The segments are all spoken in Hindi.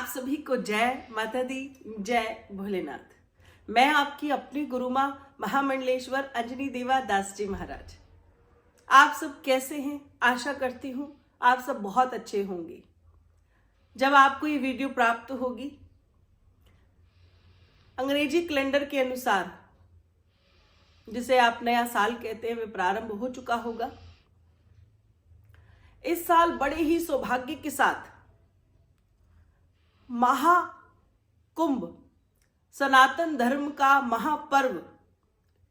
आप सभी को जय माता दी, जय भोलेनाथ। मैं आपकी अपनी गुरु माँ महामंडलेश्वर अंजनी देवा दास जी महाराज। आप सब कैसे हैं? आशा करती हूँ आप सब बहुत अच्छे होंगे। जब आपको ये वीडियो प्राप्त होगी, अंग्रेजी कैलेंडर के अनुसार जिसे आप नया साल कहते हैं, वे प्रारंभ हो चुका होगा। इस साल बड़े ही सौभाग्य के साथ महाकुंभ सनातन धर्म का महापर्व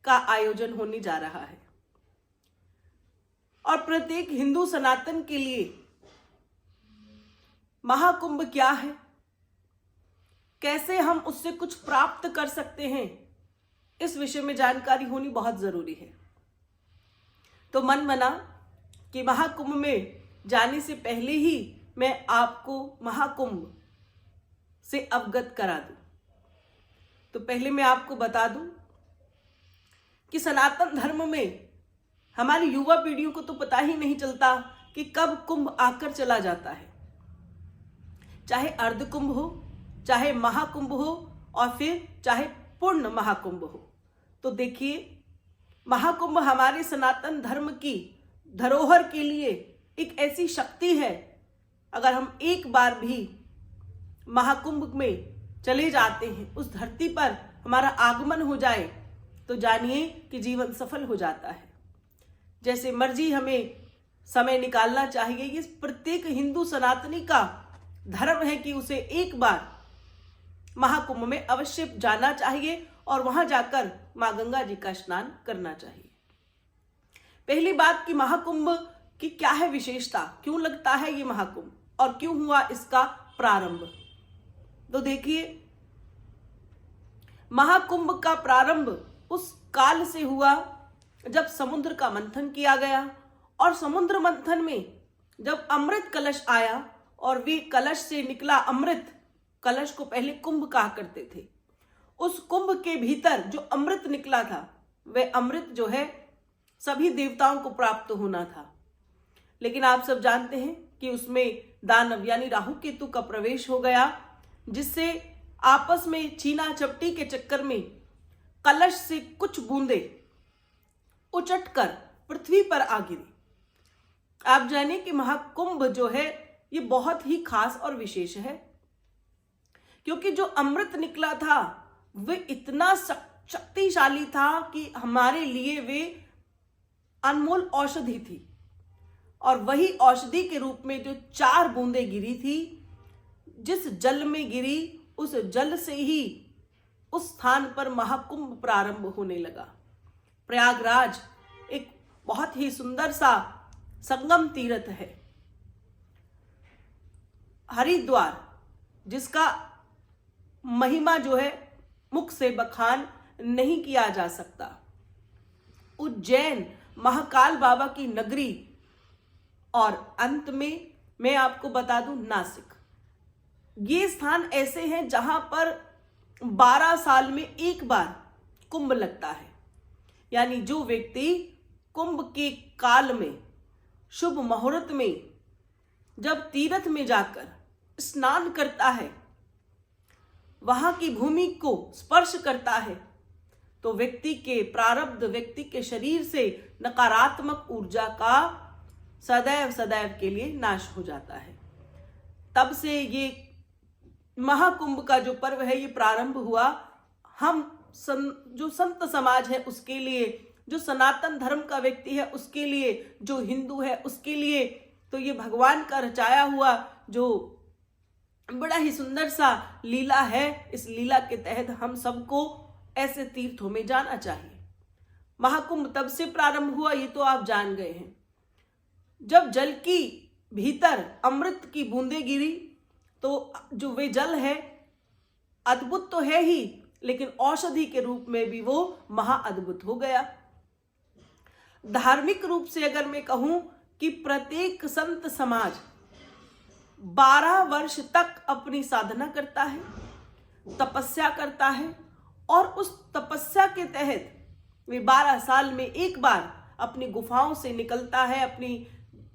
का आयोजन होने जा रहा है और प्रत्येक हिंदू सनातन के लिए महाकुंभ क्या है, कैसे हम उससे कुछ प्राप्त कर सकते हैं, इस विषय में जानकारी होनी बहुत जरूरी है। तो मन बना कि महाकुंभ में जाने से पहले ही मैं आपको महाकुंभ से अवगत करा दूं। तो पहले मैं आपको बता दूं कि सनातन धर्म में हमारी युवा पीढ़ियों को तो पता ही नहीं चलता कि कब कुंभ आकर चला जाता है। चाहे अर्ध कुंभ हो, चाहे महाकुंभ हो और फिर चाहे पूर्ण महाकुंभ हो। तो देखिए, महाकुंभ हमारे सनातन धर्म की धरोहर के लिए एक ऐसी शक्ति है। अगर हम एक बार भी महाकुंभ में चले जाते हैं, उस धरती पर हमारा आगमन हो जाए, तो जानिए कि जीवन सफल हो जाता है। जैसे मर्जी हमें समय निकालना चाहिए। ये प्रत्येक हिंदू सनातनी का धर्म है कि उसे एक बार महाकुंभ में अवश्य जाना चाहिए और वहां जाकर मां गंगा जी का स्नान करना चाहिए। पहली बात कि महाकुंभ की क्या है विशेषता, क्यों लगता है ये महाकुंभ और क्यों हुआ इसका प्रारंभ। तो देखिए, महाकुंभ का प्रारंभ उस काल से हुआ जब समुद्र का मंथन किया गया और समुद्र मंथन में जब अमृत कलश आया और वे कलश से निकला अमृत, कलश को पहले कुंभ कहा करते थे। उस कुंभ के भीतर जो अमृत निकला था, वह अमृत जो है सभी देवताओं को प्राप्त होना था। लेकिन आप सब जानते हैं कि उसमें दानव यानी राहु केतु का प्रवेश हो गया, जिससे आपस में छीना झपटी के चक्कर में कलश से कुछ बूंदे उचटकर पृथ्वी पर आ गिरी। आप जाने कि महाकुंभ जो है ये बहुत ही खास और विशेष है, क्योंकि जो अमृत निकला था वह इतना शक्तिशाली था कि हमारे लिए वे अनमोल औषधि थी। और वही औषधि के रूप में जो 4 बूंदें गिरी थी, जिस जल में गिरी उस जल से ही उस स्थान पर महाकुंभ प्रारंभ होने लगा। प्रयागराज एक बहुत ही सुंदर सा संगम तीर्थ है। हरिद्वार जिसका महिमा जो है मुख से बखान नहीं किया जा सकता। उज्जैन महाकाल बाबा की नगरी, और अंत में मैं आपको बता दूं नासिक। ये स्थान ऐसे हैं जहां पर 12 साल में एक बार कुंभ लगता है। यानी जो व्यक्ति कुंभ के काल में शुभ मुहूर्त में जब तीर्थ में जाकर स्नान करता है, वहां की भूमि को स्पर्श करता है, तो व्यक्ति के प्रारब्ध, व्यक्ति के शरीर से नकारात्मक ऊर्जा का सदैव सदैव के लिए नाश हो जाता है। तब से ये महाकुंभ का जो पर्व है ये प्रारंभ हुआ। हम जो संत समाज है उसके लिए, जो सनातन धर्म का व्यक्ति है उसके लिए, जो हिंदू है उसके लिए, तो ये भगवान का रचाया हुआ जो बड़ा ही सुंदर सा लीला है। इस लीला के तहत हम सबको ऐसे तीर्थों में जाना चाहिए। महाकुंभ तब से प्रारंभ हुआ, ये तो आप जान गए हैं। जब जल की भीतर अमृत की बूंदें गिरी, तो जो वे जल है अद्भुत तो है ही, लेकिन औषधि के रूप में भी वो महाअद्भुत हो गया। धार्मिक रूप से अगर मैं कहूं कि प्रत्येक संत समाज 12 वर्ष तक अपनी साधना करता है, तपस्या करता है, और उस तपस्या के तहत वे 12 साल में एक बार अपनी गुफाओं से निकलता है, अपनी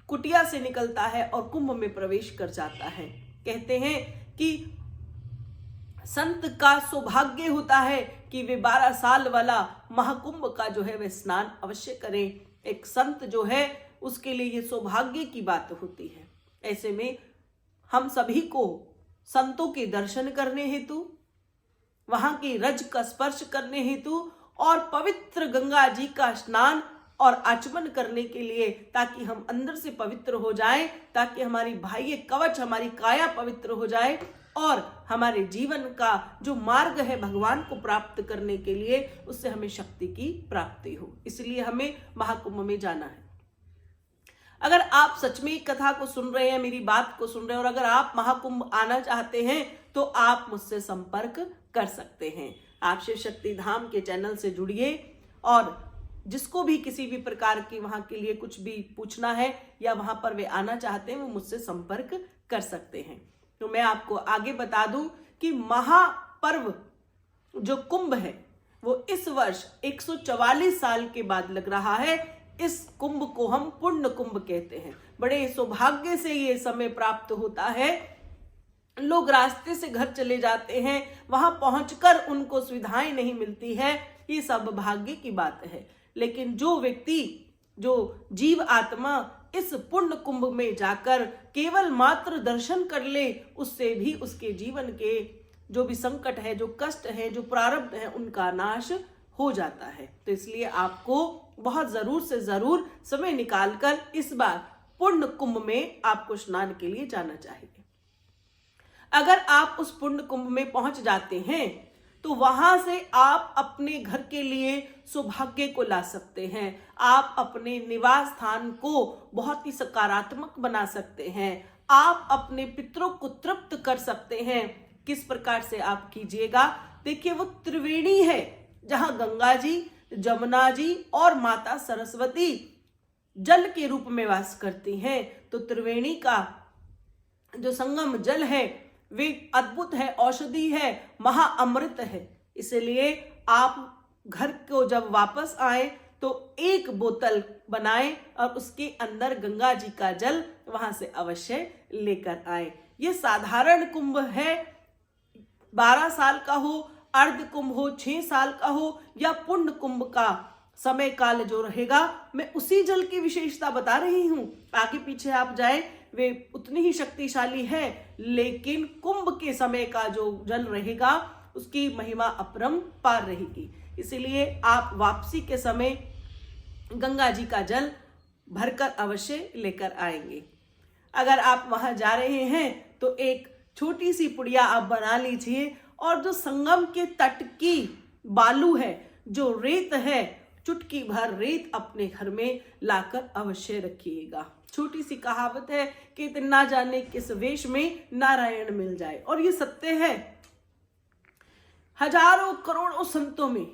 कुटिया से निकलता है और कुंभ में प्रवेश कर जाता है। कहते हैं कि संत का सौभाग्य होता है कि वे 12 साल वाला महाकुंभ का जो है वे स्नान अवश्य करें। एक संत जो है उसके लिए ये सौभाग्य की बात होती है। ऐसे में हम सभी को संतों के दर्शन करने हेतु, वहां की रज का स्पर्श करने हेतु और पवित्र गंगा जी का स्नान और आचमन करने के लिए, ताकि हम अंदर से पवित्र हो जाएं, ताकि हमारी बाह्य कवच, हमारी काया पवित्र हो जाए और हमारे जीवन का जो मार्ग है भगवान को प्राप्त करने के लिए, उससे हमें शक्ति की प्राप्ति हो। इसलिए हमें महाकुंभ में जाना है। अगर आप सच में कथा को सुन रहे हैं, मेरी बात को सुन रहे हैं, और अगर आप महाकुंभ आना चाहते हैं तो आप मुझसे संपर्क कर सकते हैं। आप शिव शक्ति धाम के चैनल से जुड़िए और जिसको भी किसी भी प्रकार की वहां के लिए कुछ भी पूछना है या वहां पर वे आना चाहते हैं, वो मुझसे संपर्क कर सकते हैं। तो मैं आपको आगे बता दूं कि महापर्व जो कुंभ है वो इस वर्ष 144 साल के बाद लग रहा है। इस कुंभ को हम पुण्य कुंभ कहते हैं। बड़े सौभाग्य से ये समय प्राप्त होता है। लोग रास्ते से घर चले जाते हैं, वहां पहुंचकर उनको सुविधाएं नहीं मिलती है, ये सब भाग्य की बात है। लेकिन जो व्यक्ति, जो जीव आत्मा इस पुण्य कुंभ में जाकर केवल मात्र दर्शन कर ले, उससे भी उसके जीवन के जो भी संकट है, जो कष्ट है, जो प्रारब्ध है, उनका नाश हो जाता है। तो इसलिए आपको बहुत जरूर से जरूर समय निकालकर इस बार पुण्य कुंभ में आपको स्नान के लिए जाना चाहिए। अगर आप उस पुण्य कुंभ में पहुंच जाते हैं तो वहां से आप अपने घर के लिए सौभाग्य को ला सकते हैं। आप अपने निवास स्थान को बहुत ही सकारात्मक बना सकते हैं। आप अपने पितरों को तृप्त कर सकते हैं। किस प्रकार से आप कीजिएगा? देखिए, वो त्रिवेणी है जहां गंगा जी, जमुना जी और माता सरस्वती जल के रूप में वास करती हैं। तो त्रिवेणी का जो संगम जल है वे अद्भुत है, औषधि है, महाअमृत है। इसलिए आप घर को जब वापस आए तो एक बोतल बनाएं और उसके अंदर गंगा जी का जल वहां से अवश्य लेकर आए। ये साधारण कुंभ है, 12 साल का हो, अर्ध कुंभ हो, 6 साल का हो या पुण्य कुंभ का समय काल जो रहेगा, मैं उसी जल की विशेषता बता रही हूं। आगे पीछे आप जाए, वे उतनी ही शक्तिशाली है, लेकिन कुंभ के समय का जो जल रहेगा उसकी महिमा अपरंपार रहेगी। इसीलिए आप वापसी के समय गंगा जी का जल भरकर अवश्य लेकर आएंगे। अगर आप वहां जा रहे हैं तो एक छोटी सी पुड़िया आप बना लीजिए और जो संगम के तट की बालू है, जो रेत है, चुटकी भर रेत अपने घर में लाकर अवश्य रखिएगा। छोटी सी कहावत है कि ना जाने किस वेश में नारायण मिल जाए, और ये सत्य है। हजारों करोड़ों संतों में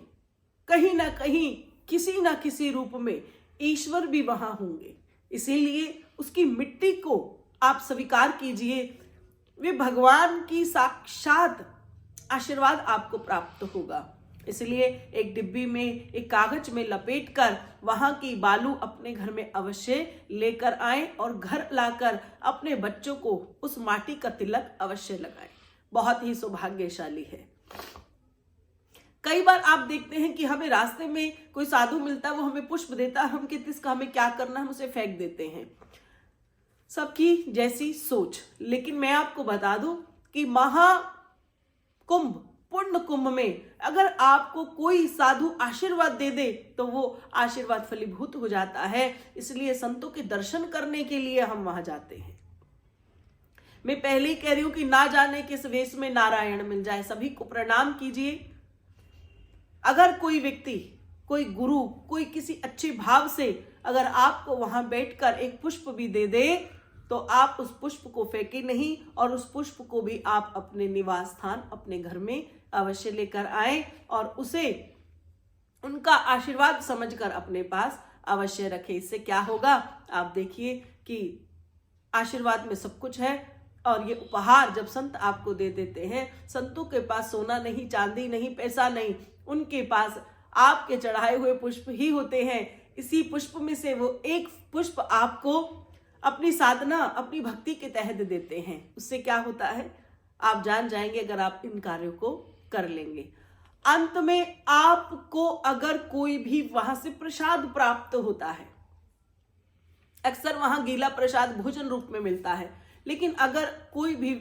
कहीं ना कहीं, किसी ना किसी रूप में ईश्वर भी वहां होंगे। इसीलिए उसकी मिट्टी को आप स्वीकार कीजिए, वे भगवान की साक्षात आशीर्वाद आपको प्राप्त होगा। इसलिए एक डिब्बी में, एक कागज में लपेटकर वहां की बालू अपने घर में अवश्य लेकर आएं और घर लाकर अपने बच्चों को उस माटी का तिलक अवश्य लगाएं। बहुत ही सौभाग्यशाली है। कई बार आप देखते हैं कि हमें रास्ते में कोई साधु मिलता है, वो हमें पुष्प देता है, हम कहते इसका हमें क्या करना है, हम उसे फेंक देते हैं। सबकी जैसी सोच। लेकिन मैं आपको बता दूं कि महाकुंभ, पुण्य कुंभ में अगर आपको कोई साधु आशीर्वाद दे दे तो वो आशीर्वाद फलीभूत हो जाता है। इसलिए संतों के दर्शन करने के लिए हम वहां जाते हैं। मैं पहले ही कह रही हूं कि ना जाने किस वेश में नारायण मिल जाए। सभी को प्रणाम कीजिए। अगर कोई व्यक्ति, कोई गुरु, कोई किसी अच्छे भाव से अगर आपको वहां बैठकर एक पुष्प भी दे दे तो आप उस पुष्प को फेंके नहीं और उस पुष्प को भी आप अपने निवास स्थान, अपने घर में अवश्य लेकर आए और उसे उनका आशीर्वाद समझकर अपने पास अवश्य रखें। इससे क्या होगा, आप देखिए कि आशीर्वाद में सब कुछ है। और ये उपहार जब संत आपको दे देते हैं, संतों के पास सोना नहीं, चांदी नहीं, पैसा नहीं, उनके पास आपके चढ़ाए हुए पुष्प ही होते हैं। इसी पुष्प में से वो एक पुष्प आपको अपनी साधना, अपनी भक्ति के तहत देते हैं। उससे क्या होता है, आप जान जाएंगे अगर आप इन कार्यों को कर लेंगे। अंत में आपको अगर कोई भी वहां से प्रसाद प्राप्त होता है, अक्सर वहां गीला प्रसाद भोजन रूप में मिलता है, लेकिन अगर कोई भी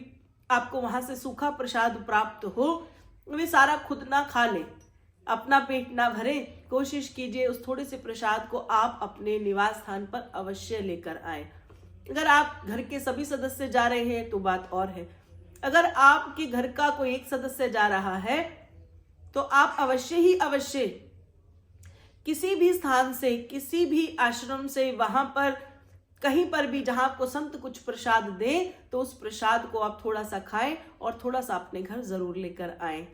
आपको वहां से सूखा प्रसाद प्राप्त हो, वे सारा खुद ना खा ले, अपना पेट ना भरे, कोशिश कीजिए उस थोड़े से प्रसाद को आप अपने निवास स्थान पर अवश्य लेकर आए। अगर आप घर के सभी सदस्य जा रहे हैं तो बात और है, अगर आपके घर का कोई एक सदस्य जा रहा है तो आप अवश्य ही अवश्य किसी भी स्थान से, किसी भी आश्रम से, वहां पर कहीं पर भी जहां आपको संत कुछ प्रसाद दे तो उस प्रसाद को आप थोड़ा सा खाएं और थोड़ा सा अपने घर जरूर लेकर आएं।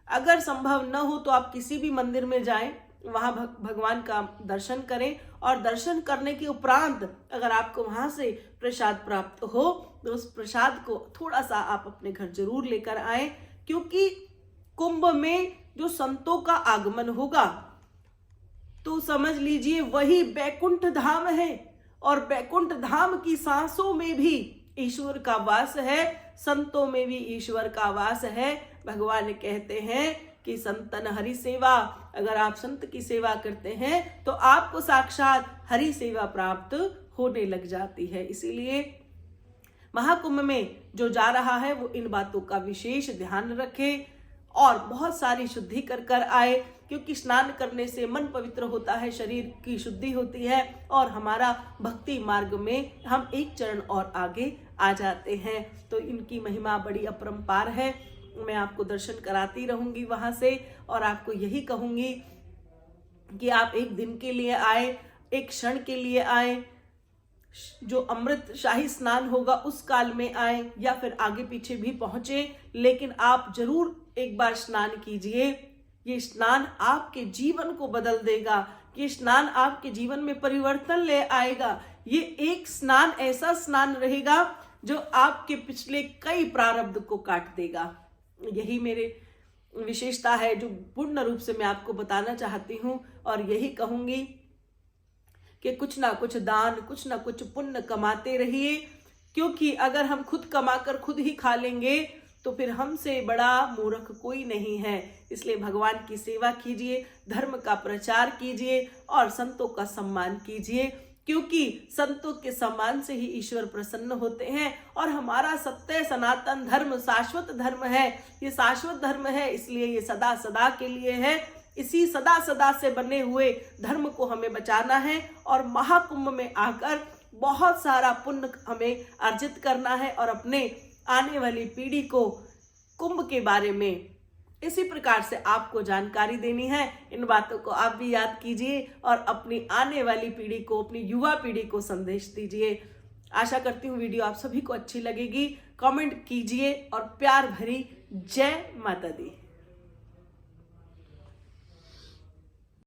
अगर संभव न हो तो आप किसी भी मंदिर में जाएं, वहां भगवान का दर्शन करें और दर्शन करने के उपरांत अगर आपको वहां से प्रसाद प्राप्त हो तो उस प्रसाद को थोड़ा सा आप अपने घर जरूर लेकर आएं, क्योंकि कुंभ में जो संतों का आगमन होगा तो समझ लीजिए वही बैकुंठ धाम है, और बैकुंठ धाम की सांसों में भी ईश्वर का वास है, संतों में भी ईश्वर का वास है। भगवान कहते हैं कि संतन हरि सेवा, अगर आप संत की सेवा करते हैं तो आपको साक्षात हरि सेवा प्राप्त होने लग जाती है। इसीलिए महाकुंभ में जो जा रहा है वो इन बातों का विशेष ध्यान रखे और बहुत सारी शुद्धि कर आए, क्योंकि स्नान करने से मन पवित्र होता है, शरीर की शुद्धि होती है और हमारा भक्ति मार्ग में हम एक चरण और आगे आ जाते हैं। तो इनकी महिमा बड़ी अपरंपार है। मैं आपको दर्शन कराती रहूंगी वहां से, और आपको यही कहूंगी कि आप एक दिन के लिए आए, एक क्षण के लिए आए, जो अमृत शाही स्नान होगा उस काल में आए या फिर आगे पीछे भी पहुंचे, लेकिन आप जरूर एक बार स्नान कीजिए। ये स्नान आपके जीवन को बदल देगा, ये स्नान आपके जीवन में परिवर्तन ले आएगा। ये एक स्नान ऐसा स्नान रहेगा जो आपके पिछले कई प्रारब्ध को काट देगा। यही मेरे विशेषता है जो पूर्ण रूप से मैं आपको बताना चाहती हूँ, और यही कहूंगी कि कुछ ना कुछ दान, कुछ ना कुछ पुण्य कमाते रहिए, क्योंकि अगर हम खुद कमाकर खुद ही खा लेंगे तो फिर हमसे बड़ा मूर्ख कोई नहीं है। इसलिए भगवान की सेवा कीजिए, धर्म का प्रचार कीजिए और संतों का सम्मान कीजिए, क्योंकि संतों के सम्मान से ही ईश्वर प्रसन्न होते हैं। और हमारा सत्य सनातन धर्म शाश्वत धर्म है, ये शाश्वत धर्म है, इसलिए ये सदा सदा के लिए है। इसी सदा सदा से बने हुए धर्म को हमें बचाना है और महाकुंभ में आकर बहुत सारा पुण्य हमें अर्जित करना है और अपने आने वाली पीढ़ी को कुंभ के बारे में इसी प्रकार से आपको जानकारी देनी है। इन बातों को आप भी याद कीजिए और अपनी आने वाली पीढ़ी को, अपनी युवा पीढ़ी को संदेश दीजिए। आशा करती हूँ वीडियो आप सभी को अच्छी लगेगी। कमेंट कीजिए और प्यार भरी जय माता दी।